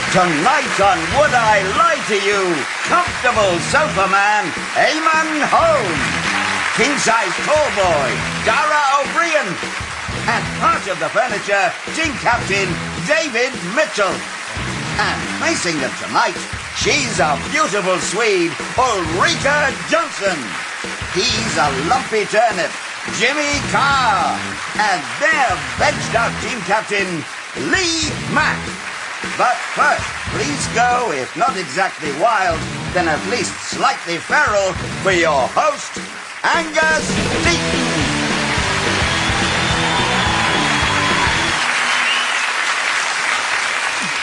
Tonight on Would I Lie to You, comfortable sofa man, Eamon Holmes, king-size tall boy, Dara O'Brien, and part of the furniture, team captain, David Mitchell. And facing them tonight, she's a beautiful Swede, Ulrika Johnson. He's a lumpy turnip, Jimmy Carr. And their benched-out team captain, Lee Mack. But first, please go, if not exactly wild, then at least slightly feral, for your host, Angus Deaton.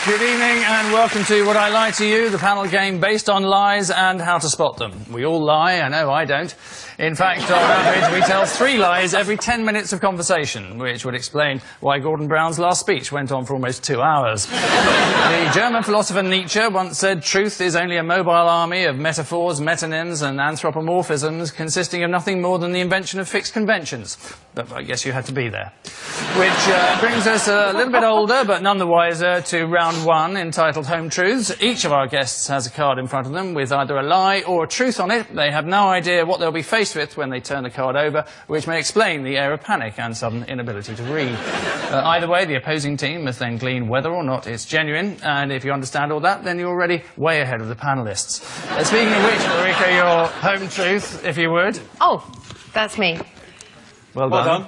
Good evening and welcome to Would I Lie to You, the panel game based on lies and how to spot them. We all lie, I know I don't. In fact, on average, we tell 3 lies every 10 minutes of conversation, which would explain why Gordon Brown's last speech went on for almost 2 hours. The German philosopher Nietzsche once said truth is only a mobile army of metaphors, metonyms and anthropomorphisms consisting of nothing more than the invention of fixed conventions. But I guess you had to be there. Which brings us a little bit older, but none the wiser, to round 1, entitled Home Truths. Each of our guests has a card in front of them with either a lie or a truth on it. They have no idea what they'll be faced with when they turn the card over, which may explain the air of panic and sudden inability to read. Either way, the opposing team must then glean whether or not it's genuine, and if you understand all that, then you're already way ahead of the panellists. Speaking of which, Ulrika, your home truth, if you would. Oh, that's me. Well done.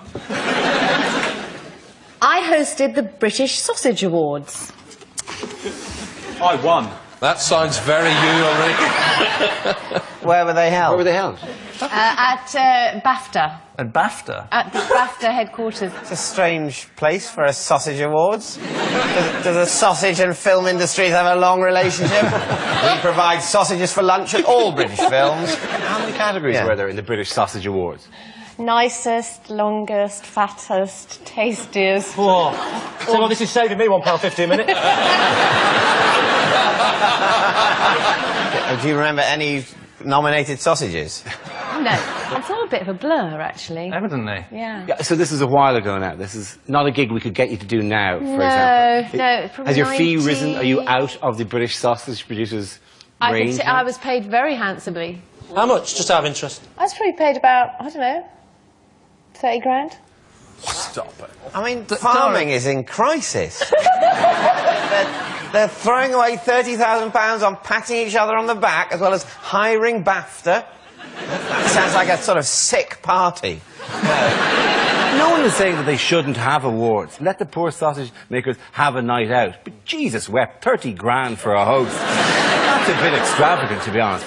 I hosted the British Sausage Awards. I won. That sounds very you, Ulrika. Where were they held? Where were they held? At BAFTA. At BAFTA? At the BAFTA headquarters. It's a strange place for a sausage awards. Do the sausage and film industries have a long relationship? We provide sausages for lunch at all British films. How many categories were there in the British Sausage Awards? Nicest, longest, fattest, tastiest. Whoa. So well, this is saving me £1.50 a minute. Do you remember any nominated sausages? No, it's all a bit of a blur, actually. Evidently. Yeah. So this is a while ago now. This is not a gig we could get you to do now, for example. No, probably Has your fee 90... risen? Are you out of the British sausage producers' range? I was paid very handsomely. How much? Just out of interest. I was probably paid about, I don't know, 30 grand. Stop it. I mean, farming is in crisis. They're throwing away £30,000 on patting each other on the back, as well as hiring BAFTA. It sounds like a sort of sick party. No one is saying that they shouldn't have awards. Let the poor sausage makers have a night out. But Jesus wept, 30 grand for a host. That's a bit extravagant, to be honest.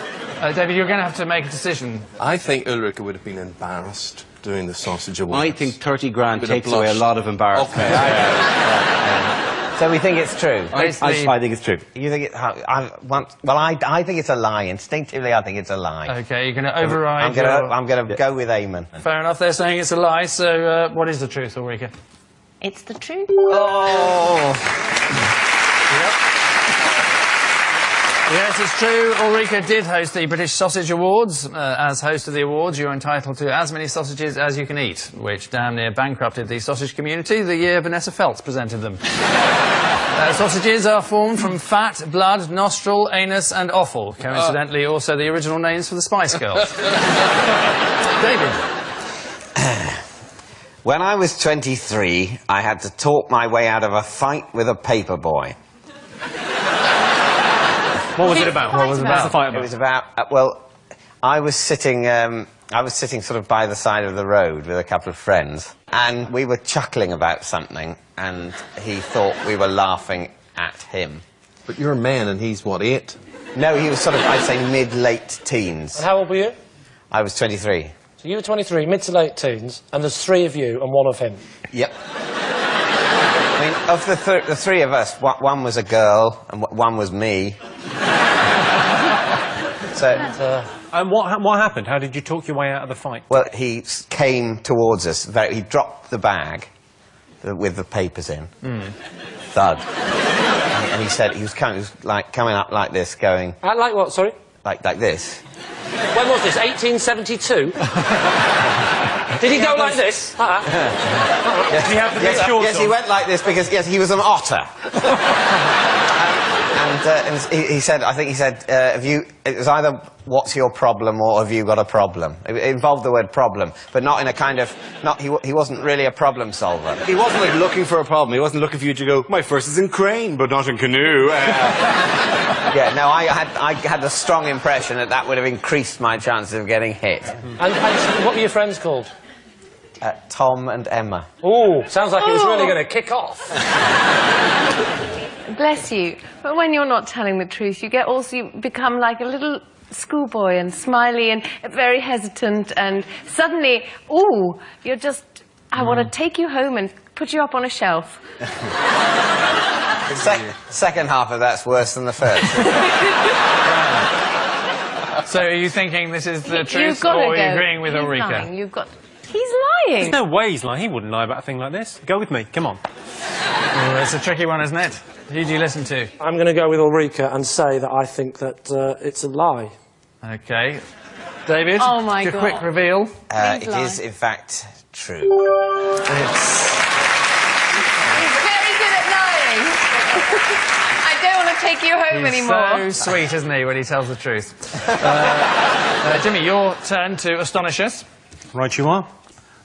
David, you're going to have to make a decision. I think Ulrika would have been embarrassed doing the sausage awards. I think 30 grand takes away a lot of embarrassment. Okay. So we think it's true. I think it's true. You think it? I think it's a lie. Instinctively, I think it's a lie. Okay, you're going to override. I'm going to go with Eamon. Fair enough. They're saying it's a lie. So, what is the truth, Ulrika? It's the truth. Oh. Yep. Yes, it's true. Ulrika did host the British Sausage Awards. As host of the awards, you're entitled to as many sausages as you can eat, which damn near bankrupted the sausage community the year Vanessa Feltz presented them. Sausages are formed from fat, blood, nostril, anus and offal. Coincidentally, also the original names for the Spice Girls. David. When I was 23, I had to talk my way out of a fight with a paper boy. What was it about? What was the fight about? It was about, I was sitting sort of by the side of the road with a couple of friends, and we were chuckling about something, and he thought we were laughing at him. But you're a man and he's, what, 8? No, he was sort of, I'd say, mid-late teens. And how old were you? I was 23. So you were 23, mid to late teens, and there's 3 of you and 1 of him. Yep. I mean, of the 3 of us, one was a girl and 1 was me. And what happened? How did you talk your way out of the fight? Well, he came towards us. He dropped the bag with the papers in. Thud. And he said he was coming up like this, going. Like what? Sorry. Like this. When was this? 1872. Did he go like this? Yes, he went like this because, yes, he was an otter. And he said, I think he said, it was either what's your problem or have you got a problem? It involved the word problem, but not in a kind of, he wasn't really a problem solver. He wasn't like looking for a problem. He wasn't looking for you to go, my first is in crane, but not in canoe. Yeah, no, I had a strong impression that would have increased my chances of getting hit. And what were your friends called? Tom and Emma. Ooh, sounds like it was really going to kick off. Bless you. But when you're not telling the truth, you become like a little schoolboy and smiley and very hesitant, and suddenly, ooh, you're just, I want to take you home and put you up on a shelf. The second half of that's worse than the first. So are you thinking this is the truth, You've got or are to you go. agreeing with He's Ulrika? lying. He's lying. There's no way he's lying. He wouldn't lie about a thing like this. Go with me. Come on. Oh, it's a tricky one, isn't it? Who do you listen to? I'm going to go with Ulrika and say that I think that it's a lie. OK. David? Oh, my a God. quick reveal. It is, in fact, true. He's very good at lying. I don't want to take you home anymore. So sweet, isn't he, when he tells the truth? Jimmy, your turn to astonish us. Right you are.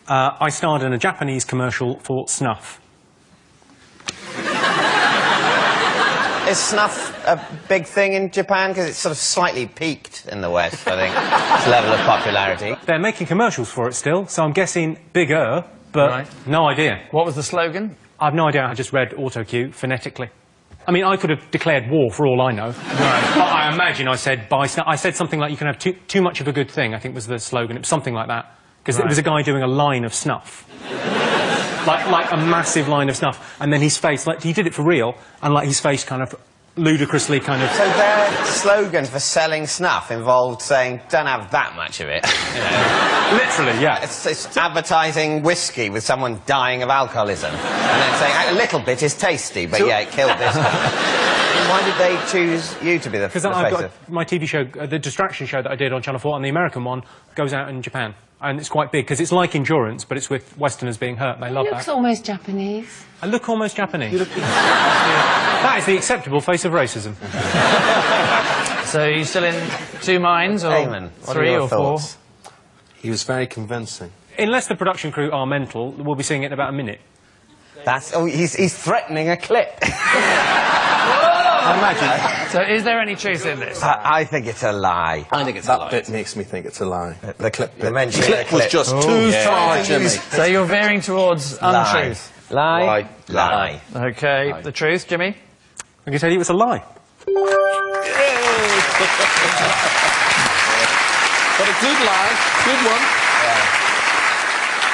I starred in a Japanese commercial for snuff. Is snuff a big thing in Japan? Because it's sort of slightly peaked in the West, I think, its level of popularity. They're making commercials for it still, so I'm guessing bigger, but Right. no idea. What was the slogan? I've no idea. I just read autocue phonetically. I mean, I could have declared war for all I know. Right. But I imagine I said buy snuff. I said something like you can have too much of a good thing, I think was the slogan. It was something like that. Because it was a guy doing a line of snuff. like a massive line of snuff. And then his face, like, he did it for real, and like his face kind of ludicrously kind of... So their slogan for selling snuff involved saying, don't have that much of it. You know? Literally, yeah. It's advertising whiskey with someone dying of alcoholism. And then saying, a little bit is tasty, but yeah, it killed this one. Why did they choose you to be the face Because I've got of... my TV show, the Distraction show that I did on Channel 4, and the American one goes out in Japan. And it's quite big, because it's like Endurance, but it's with Westerners being hurt. They love He looks that. almost Japanese. I look almost Japanese. That is the acceptable face of racism. So are you still in two minds, or Eamon, what are three your or thoughts? He was very convincing. Unless the production crew are mental, we'll be seeing it in about a minute. That's... Oh, he's threatening a clip. I imagine. So is there any truth in this? I think it's a lie. I think it's a lie. That bit makes me think it's a lie. The clip, the clip was just too far, Jimmy. So you're veering towards untruth. Lie. Lie. OK. The truth, Jimmy? I can tell you it's a lie. But a good lie. Good one.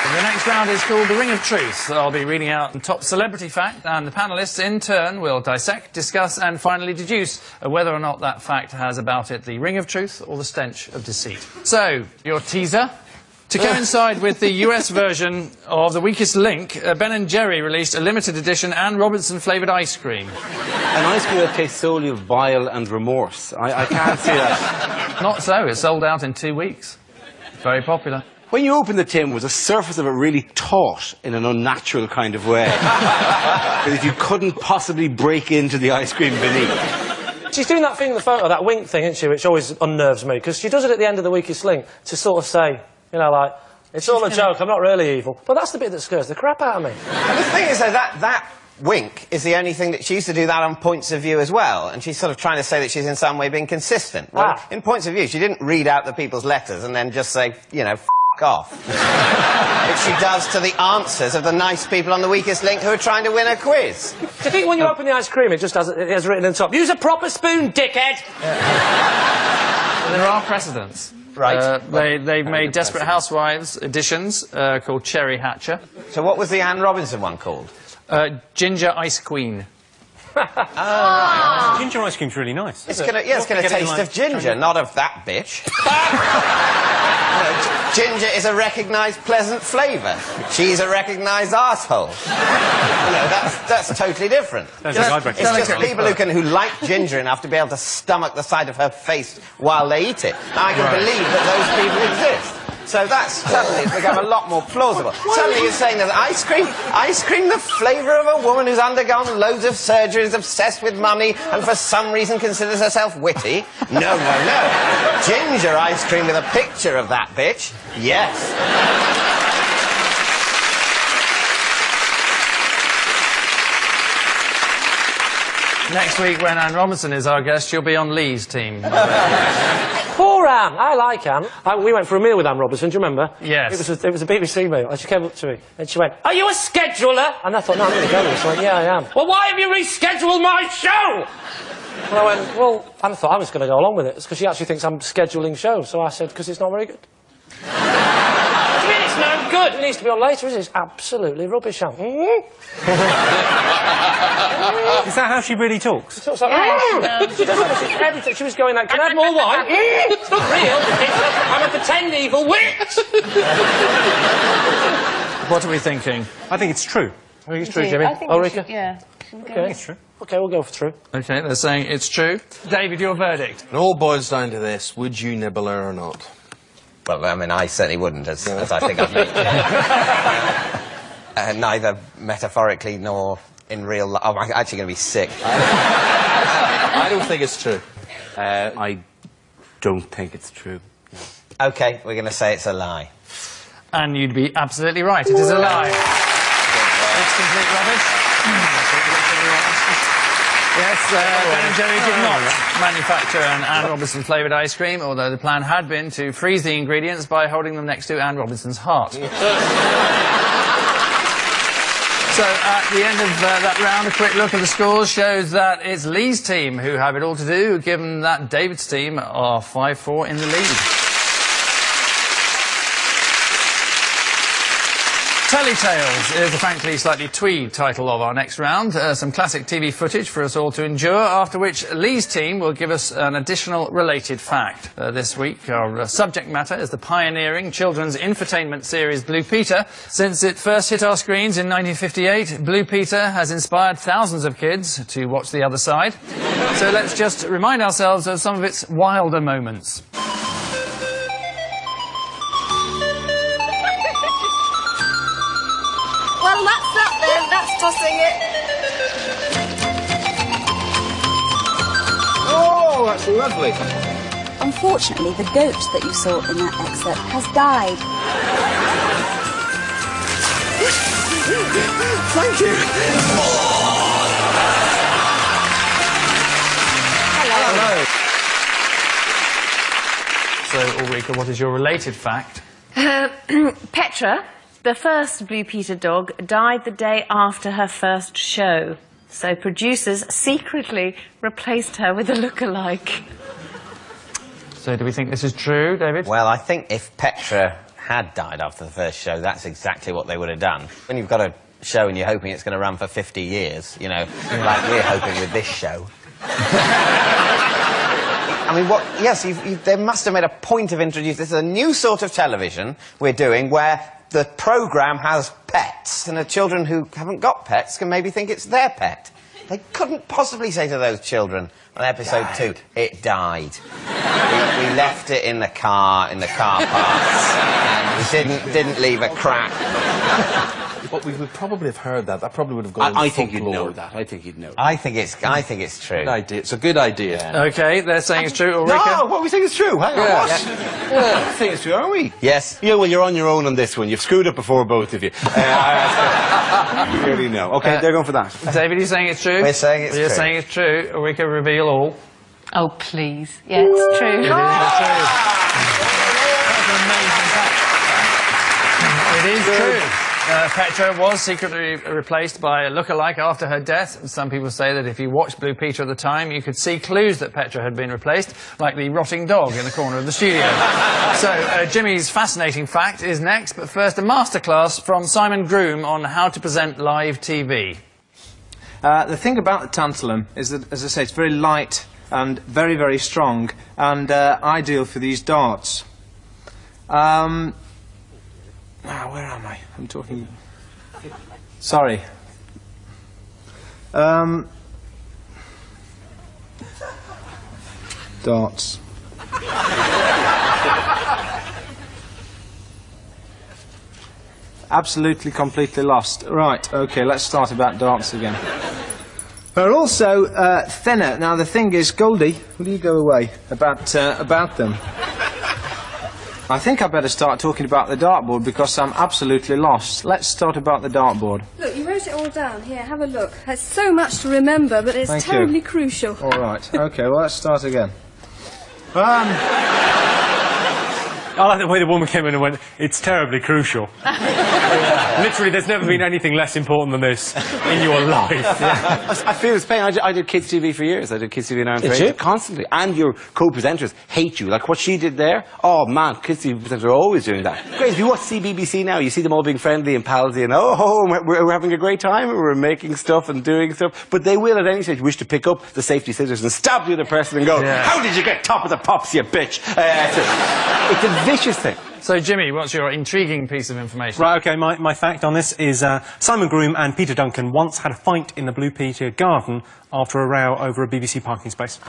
The next round is called The Ring of Truth. I'll be reading out the top celebrity fact, and the panellists in turn will dissect, discuss, and finally deduce whether or not that fact has about it the ring of truth or the stench of deceit. So, your teaser. To coincide with the US version of The Weakest Link, Ben & Jerry released a limited edition Anne Robinson-flavoured ice cream. An ice cream that tastes solely of bile and remorse. I can't see that. Not so. It sold out in 2 weeks. Very popular. When you opened the tin, was the surface of it really taut in an unnatural kind of way? Because if you couldn't possibly break into the ice cream beneath. She's doing that thing in the photo, that wink thing, isn't she, which always unnerves me, because she does it at the end of The Weakest Link to sort of say, you know, like, it's all a joke, I'm not really evil. But that's the bit that scares the crap out of me. And the thing is, though, that wink is the only thing that she used to do that on Points of View as well, and she's sort of trying to say that she's in some way being consistent. Well, in Points of View, she didn't read out the people's letters and then just say, you know, off. Which she does to the answers of the nice people on The Weakest Link who are trying to win a quiz. Do you think when you open the ice cream, it just has written on top, use a proper spoon, dickhead? There are precedents. Right. They've made Desperate Housewives editions called Cherry Hatcher. So what was the Anne Robinson one called? Ginger Ice Queen. Ginger ice cream's really nice. It's going to taste of ginger, not of that bitch. Ginger is a recognised pleasant flavour. She's a recognised arsehole. You know, that's totally different. It's just people who like ginger enough to be able to stomach the sight of her face while they eat it. I can believe that those people exist. So that's suddenly it's become a lot more plausible. Suddenly you're saying that ice cream, the flavour of a woman who's undergone loads of surgeries, obsessed with money, and for some reason considers herself witty? No. Ginger ice cream with a picture of that bitch? Yes. Next week, when Anne Robinson is our guest, she'll be on Lee's team. Poor Anne. I like Anne. We went for a meal with Anne Robinson, do you remember? Yes. It was a BBC meal, and she came up to me, and she went, "Are you a scheduler?" And I thought, no, I'm going to go. So I went, yeah, I am. "Well, why have you rescheduled my show?" And I went, well, and I thought I was going to go along with it. It's because she actually thinks I'm scheduling shows. So I said, because it's not very good. I mean, it's no good. It needs to be on later, isn't it? It's absolutely rubbish, Anne. Is that how she really talks? She talks like that. She does everything. She was going like, "Can I have more wine?" It's not real. I'm a pretend evil witch. What are we thinking? I think it's true. I think it's true, Jimmy. I think Ulrika? yeah. Okay. It's true. Okay, we'll go for true. OK, they're saying it's true. David, your verdict? It all boils down to this: would you nibble her or not? Well, I mean, I certainly wouldn't, as I think I've made. Neither metaphorically nor in real life. Oh, I'm actually going to be sick. I don't think it's true. I don't think it's true. OK, we're going to say it's a lie. And you'd be absolutely right. It is a lie. It's complete rubbish. Yes, Ben and Jerry did not manufacture an Anne Robinson flavoured ice cream, although the plan had been to freeze the ingredients by holding them next to Anne Robinson's heart. So at the end of that round, a quick look at the scores shows that it's Lee's team who have it all to do, given that David's team are 5-4 in the lead. Telly Tales is the frankly slightly tweed title of our next round. Some classic TV footage for us all to endure, after which Lee's team will give us an additional related fact. This week, our subject matter is the pioneering children's infotainment series Blue Peter. Since it first hit our screens in 1958, Blue Peter has inspired thousands of kids to watch The Other Side. So let's just remind ourselves of some of its wilder moments. Well, that's that then. That's tossing it. Oh, that's lovely. Unfortunately, the goat that you saw in that excerpt has died. Thank you. So, Ulrika, what is your related fact? Petra, the first Blue Peter dog, died the day after her first show. So producers secretly replaced her with a look-alike. So do we think this is true, David? Well, I think if Petra had died after the first show, that's exactly what they would have done. When you've got a show and you're hoping it's going to run for 50 years, you know, like we're hoping with this show. I mean, what? Yes, they must have made a point of introducing... This is a new sort of television we're doing where the programme has pets, and the children who haven't got pets can maybe think it's their pet. They couldn't possibly say to those children on episode 2, it died. We left it in the car park, and we didn't leave a crack. But we would probably have heard that. That probably would have gone. I think you'd know that. I think you'd know. I think it's true. Good idea. It's a good idea. OK, they're saying it's true. Ulrika? No, what we think is true. Hang on, what? Yeah, I think it's true, aren't we? Yes. Yeah, well, you're on your own on this one. You've screwed up before, both of you. Clearly no. OK, they're going for that. David, you're saying it's true? We're saying it's true. You're saying it's true. Ulrika, reveal all. Oh, please. Yeah, it's true. It is true. That's an amazing fact. It is true. Petra was secretly replaced by a look-alike after her death. Some people say that if you watched Blue Peter at the time, you could see clues that Petra had been replaced, like the rotting dog in the corner of the studio. So, Jimmy's fascinating fact is next, but first a masterclass from Simon Groom on how to present live TV. The thing about the tantalum is that, as I say, it's very light and very, very strong and ideal for these darts. Where am I? I'm talking... Sorry. Darts. absolutely, completely lost. Right, OK, let's start about darts again. They're also thinner. Now, the thing is, Goldie, will you go away about them? I think I better start talking about the dartboard because I'm absolutely lost. Let's start about the dartboard. Look, you wrote it all down. Here, have a look. There's so much to remember, but it's terribly crucial. All right. OK, well, let's start again. I like the way the woman came in and went, it's terribly crucial. Literally, there's never been anything less important than this in your life. Yeah. I feel his pain. I did kids' TV for years. I did kids' TV in Ireland for ages. Constantly. And your co-presenters hate you. Like what she did there, oh man, kids' TV presenters are always doing that. Great, if you watch CBBC now, you see them all being friendly and palsy and we're having a great time and we're making stuff and doing stuff. But they will at any stage wish to pick up the safety scissors and stab the other person and go, how did you get top of the pops, you bitch? It's a vicious thing. So, Jimmy, what's your intriguing piece of information? Right, OK, my fact on this is Simon Groom and Peter Duncan once had a fight in the Blue Peter garden after a row over a BBC parking space.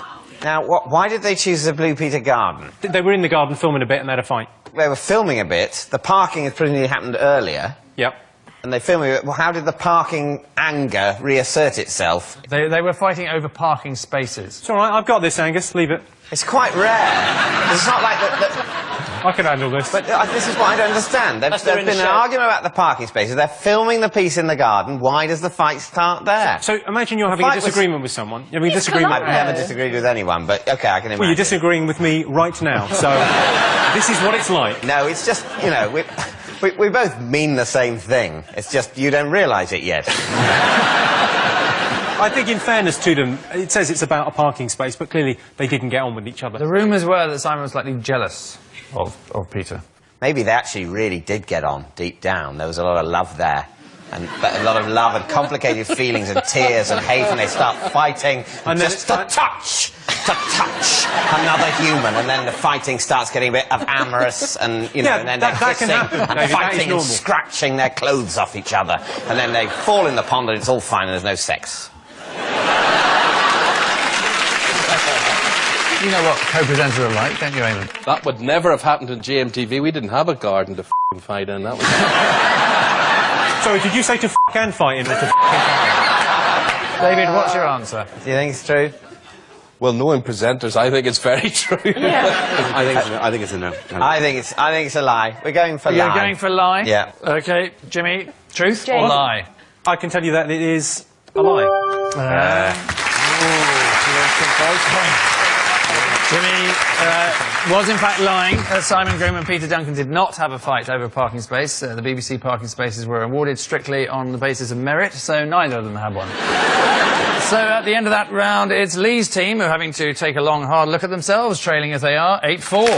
Now, why did they choose the Blue Peter garden? They were in the garden filming a bit and they had a fight. They were filming a bit. The parking had presumably happened earlier. Yep. And they filmed it. Well, how did the parking anger reassert itself? They were fighting over parking spaces. It's all right, I've got this, Angus. Leave it. It's quite rare. It's not like I can handle this. But this is what I don't understand. There's been an argument about the parking spaces. They're filming the piece in the garden. Why does the fight start there? So imagine you're having a disagreement with someone. I've never disagreed with anyone, but OK, I can imagine. Well, you're disagreeing with me right now, so this is what it's like. No, it's just, you know, we both mean the same thing. It's just you don't realise it yet. I think in fairness to them, it says it's about a parking space, but clearly they didn't get on with each other. The rumours were that Simon was slightly jealous of Peter. Maybe they actually really did get on deep down. There was a lot of love there. And a lot of love and complicated feelings and tears and hate, and they start fighting and just to touch another human, and then the fighting starts getting a bit of amorous, and you know, and then they're kissing and fighting and scratching their clothes off each other, and then they fall in the pond and it's all fine and there's no sex. You know what co-presenters are like, don't you, Eamon? That would never have happened in GMTV. We didn't have a garden to fight in. That was. Sorry, did you say to and fight in or to David, what's your answer? Do you think it's true? Well, knowing presenters, I think it's very true. Yeah. I think it's a no. I think it's a lie. We're going for lie. You're going for lie? Yeah. OK, Jimmy, truth or lie? I can tell you that it is a lie. Jimmy was in fact lying. Simon Groom and Peter Duncan did not have a fight over a parking space. The BBC parking spaces were awarded strictly on the basis of merit, so neither of them had one. So at the end of that round, it's Lee's team who are having to take a long, hard look at themselves, trailing as they are 8-4.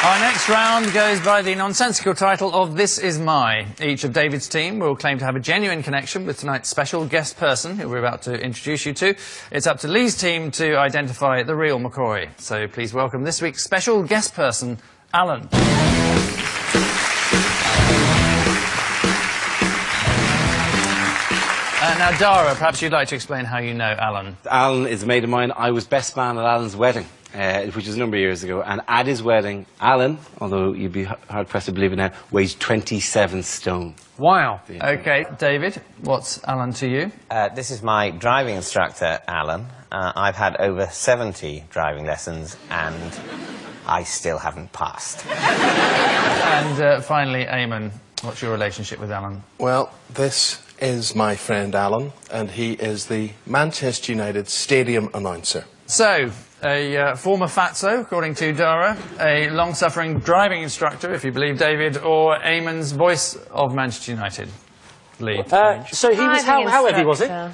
Our next round goes by the nonsensical title of This Is My. Each of David's team will claim to have a genuine connection with tonight's special guest person, who we're about to introduce you to. It's up to Lee's team to identify the real McCoy. So please welcome this week's special guest person, Alan. Now, Dara, perhaps you'd like to explain how you know Alan. Alan is a mate of mine. I was best man at Alan's wedding, which was a number of years ago. And at his wedding, Alan, although you'd be hard-pressed to believe it now, weighs 27 stone. Wow. OK, David, what's Alan to you? This is my driving instructor, Alan. I've had over 70 driving lessons, and I still haven't passed. And finally, Eamon, what's your relationship with Alan? Well, this is my friend Alan, and he is the Manchester United stadium announcer. So, a former fatso, according to Dara, a long-suffering driving instructor, if you believe David, or Eamon's voice of Manchester United. Lee. So he was, how heavy was it? How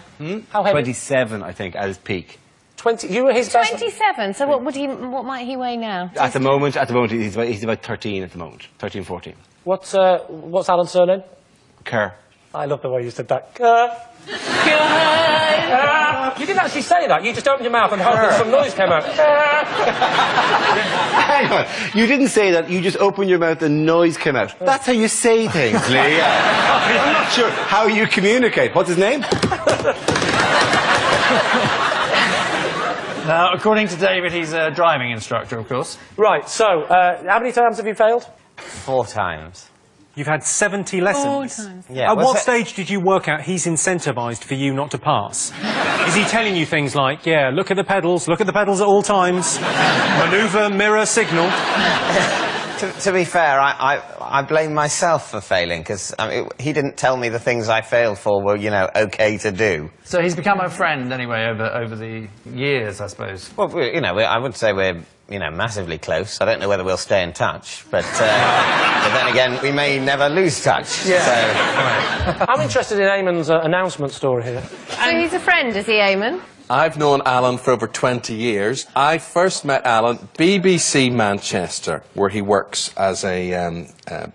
heavy? 27, I think, at his peak. 20, you were his best... 27, so what might he weigh now? At the moment, he's about 13 at the moment. 13, 14. What's Alan's surname? Kerr. I love the way you said that. You didn't actually say that. You just opened your mouth and hoped some noise came out. Hang on. You didn't say that. You just opened your mouth and noise came out. That's how you say things, Lee. I'm not sure how you communicate. What's his name? Now, according to David, he's a driving instructor, of course. Right, so, how many times have you failed? 4 times. You've had 70 lessons. 4 times. Yeah, At what's what it- stage did you work out he's incentivised for you not to pass? Is he telling you things like, yeah, look at the pedals at all times, manoeuvre, mirror, signal? To be fair, I blame myself for failing, because he didn't tell me the things I failed for were, you know, OK to do. So he's become a friend, anyway, over the years, I suppose. Well, you know, I would say we're, you know, massively close. I don't know whether we'll stay in touch, but then again, we may never lose touch. Yeah. So. I'm interested in Eamon's announcement story here. So he's a friend, is he, Eamon? I've known Alan for over 20 years. I first met Alan BBC Manchester, where he works as a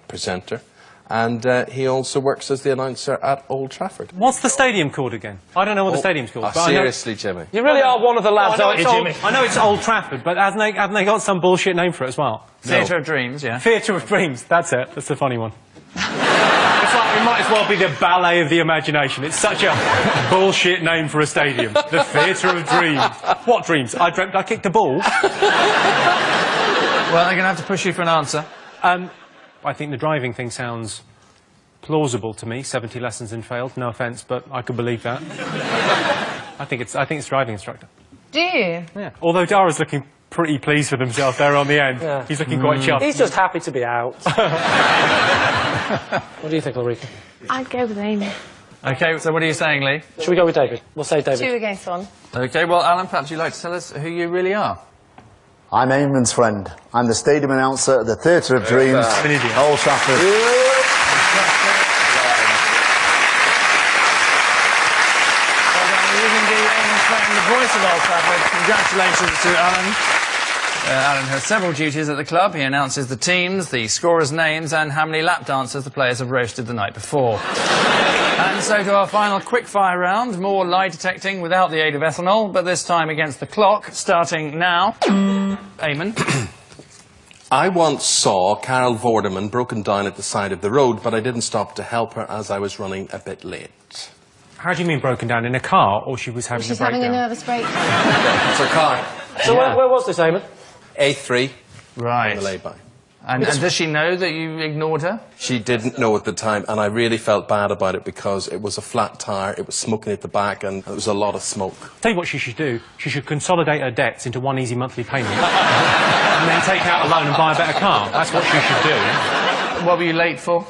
presenter, and he also works as the announcer at Old Trafford. What's the stadium called again? I don't know what the stadium's called. but I know- Seriously, Jimmy. You really are one of the lads, aren't you, Jimmy? I know it's Old Trafford, but haven't they got some bullshit name for it as well? Theatre of Dreams, yeah. Theatre of Dreams, that's it. That's the funny one. It's like, it might as well be the Ballet of the Imagination. It's such a bullshit name for a stadium. The Theatre of Dreams. What dreams? I dreamt I kicked a ball. Well, they're going to have to push you for an answer. I think the driving thing sounds plausible to me. 70 lessons and failed. No offence, but I could believe that. I think it's driving instructor. Do you? Yeah. Although Dara's looking pretty pleased with himself there on the end. Yeah. He's looking quite chuffed. He's just happy to be out. What do you think, Ulrika? I'd go with Amy. OK, so what are you saying, Lee? Should we go with David? We'll say David. 2 against 1. OK, well, Alan, perhaps you'd like to tell us who you really are. I'm Eamon's friend. I'm the stadium announcer at the Theatre of Dreams, Old Trafford. The voice of Old Trafford. Congratulations to Alan. Alan has several duties at the club. He announces the teams, the scorers' names, and how many lap dances the players have roasted the night before. And so to our final quick-fire round, more lie detecting without the aid of ethanol, but this time against the clock, starting now. Eamon. I once saw Carol Vorderman broken down at the side of the road, but I didn't stop to help her as I was running a bit late. How do you mean broken down? In a car, or she was having She's a breakdown? having a nervous breakdown. It's her car. So where was this, Eamon? A3. Right. On the lay-by. And does she know that you ignored her? She didn't know at the time, and I really felt bad about it because it was a flat tyre, it was smoking at the back, and there was a lot of smoke. Tell you what she should do. She should consolidate her debts into one easy monthly payment. And then take out a loan and buy a better car. That's what she should do. What were you late for?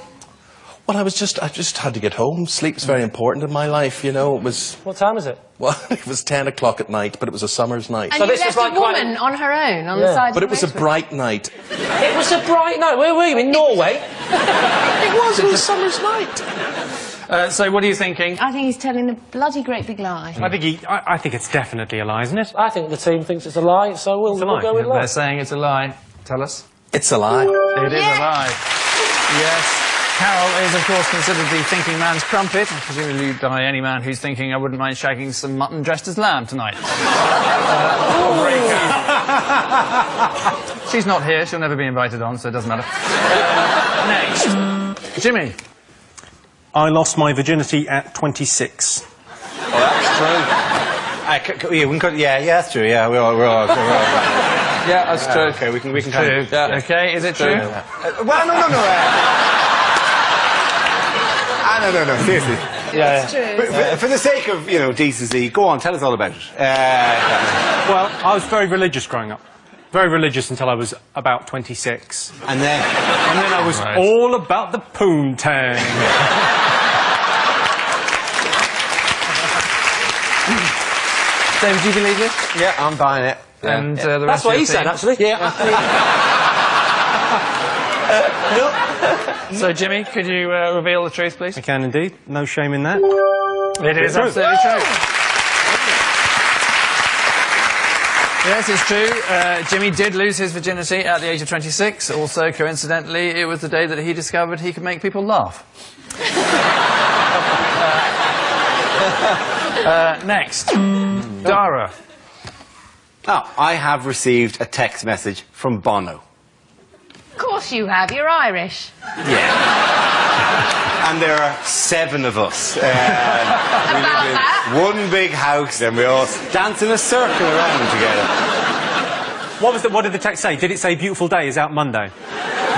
Well, I just had to get home. Sleep's very important in my life, you know. It was... What time is it? Well, it was 10 o'clock at night, but it was a summer's night. And So you this left was like a quite woman on her own on the side But of it the was a road. bright night. It was a bright night. Where were you? In Norway? It was a summer's night. So what are you thinking? I think he's telling a bloody great big lie. I think it's definitely a lie, isn't it? I think the team thinks it's a lie, so we'll lie. go with They're lie. saying it's a lie. Tell us. It's a lie. It is a lie. Yes. Carol is, of course, considered the thinking man's crumpet. Presumably by any man who's thinking, I wouldn't mind shagging some mutton dressed as lamb tonight. She's not here. She'll never be invited on, so it doesn't matter. Next. Jimmy. I lost my virginity at 26. Oh, that's true. Yeah, that's true. Yeah, we're all. Yeah, that's true. Okay, we can True. Okay, is it true? Well, no. No, seriously. It's true. For the sake of, decency, go on, tell us all about it. Well, I was very religious growing up. Very religious until I was about 26. And then I was all about the poontang. David, do you believe this? Yeah, I'm buying it. And the That's rest what of he your said, team? actually. Yeah. So, Jimmy, could you reveal the truth, please? I can indeed. No shame in that. It is true. absolutely true. Yes, it's true. Jimmy did lose his virginity at the age of 26. Also, coincidentally, it was the day that he discovered he could make people laugh. Next. Dara. Oh, I have received a text message from Bono. Of course you have. You're Irish. Yeah. And there are 7 of us. We live in one big house and we all dance in a circle around together. What did the text say? Did it say beautiful day is out Monday?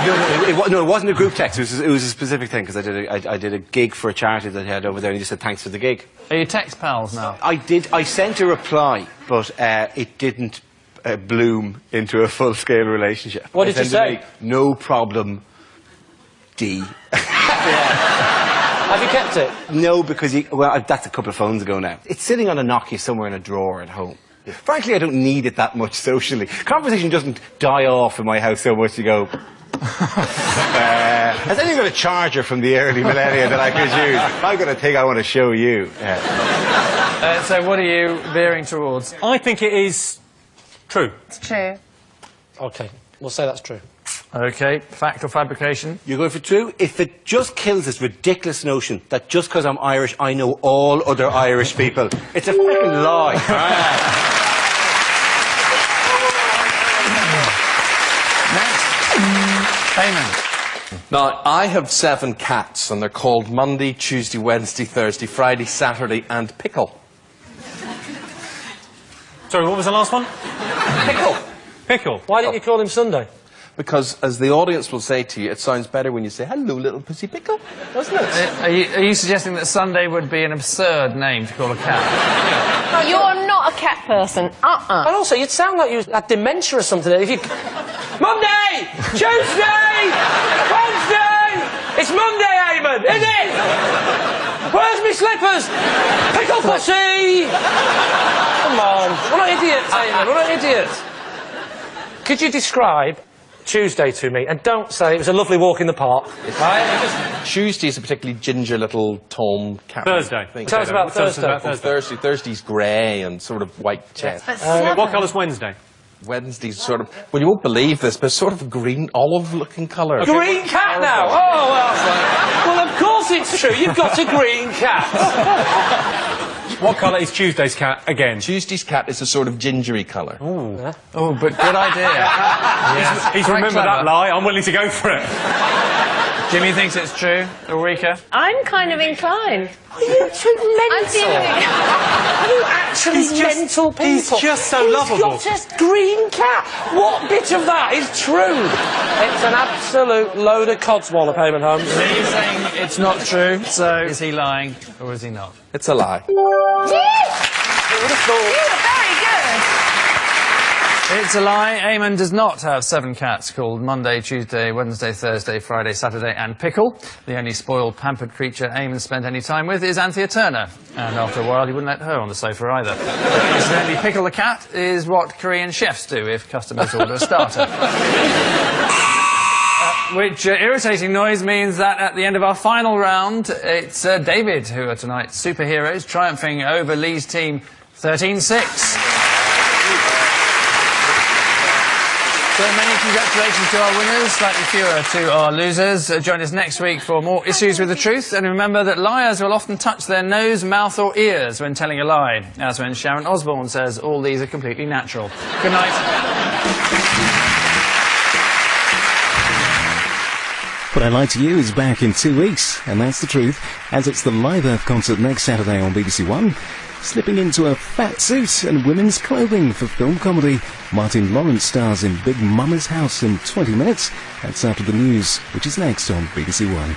No, it wasn't a group text. It was a specific thing because I did a gig for a charity that I had over there, and he just said thanks for the gig. Are you text pals now? I sent a reply, but it didn't bloom into a full-scale relationship. What did you say? No problem, D. Have you kept it? No, because that's a couple of phones ago now. It's sitting on a Nokia somewhere in a drawer at home. Frankly, I don't need it that much socially. Conversation doesn't die off in my house so much to go. Has anyone got a charger from the early millennia that I could use? I've got a thing I want to show you. So what are you veering towards? I think it is true. It's true. OK, we'll say that's true. OK, fact or fabrication? You're going for true? If it just kills this ridiculous notion that just because I'm Irish, I know all other Irish people. It's a freaking lie. Eamon. Now, I have 7 cats, and they're called Monday, Tuesday, Wednesday, Thursday, Friday, Saturday, and Pickle. Sorry, what was the last one? Pickle. Pickle. Why didn't you call him Sunday? Because, as the audience will say to you, it sounds better when you say, hello, little pussy pickle, doesn't it? Are you suggesting that Sunday would be an absurd name to call a cat? You're not a cat person. And also, you'd sound like you had dementia or something. If you... Monday! Tuesday! Wednesday! It's Monday, Eamon, isn't it? Where's my slippers? Pickle pussy! Come on. We're not idiots, Eamon. We're not idiots. Could you describe Tuesday to me? And don't say it was a lovely walk in the park. Right? Tuesday is a particularly ginger little Tom cat. Thursday. Tell us about Thursday. Thursday's grey and sort of white chest. What colour's Wednesday? Wednesday's sort of, well, you won't believe this, but sort of green, olive-looking colour. Okay. Green cat now? Oh, well, of course it's true. You've got a green cat. What colour is Tuesday's cat again? Tuesday's cat is a sort of gingery colour. Ooh. Oh, but good idea. Yes. He's remembered that lie. I'm willing to go for it. Jimmy thinks it's true. Ulrika? I'm kind of inclined. Are you two mental? Are you actually mental people? He's just so lovable. He's got a green cat. What bit of that is true? It's an absolute load of codswallop, Eamon Holmes. So you're saying it's not true, so is he lying or is he not? It's a lie. You were very good. It's a lie. Eamon does not have 7 cats called Monday, Tuesday, Wednesday, Thursday, Friday, Saturday and Pickle. The only spoiled, pampered creature Eamon spent any time with is Anthea Turner. And after a while, he wouldn't let her on the sofa either. Incidentally, Pickle the cat is what Korean chefs do if customers order a starter. Which irritating noise means that at the end of our final round, it's David who are tonight's superheroes, triumphing over Lee's team 13-6. So many congratulations to our winners, slightly fewer to our losers. Join us next week for more Issues with the Truth. And remember that liars will often touch their nose, mouth or ears when telling a lie. As when Sharon Osbourne says, all these are completely natural. Good night. What I Lie to You is back in 2 weeks, and that's the truth, as it's the Live Earth concert next Saturday on BBC One. Slipping into a fat suit and women's clothing for film comedy, Martin Lawrence stars in Big Mama's House in 20 minutes. That's after the news, which is next on BBC One.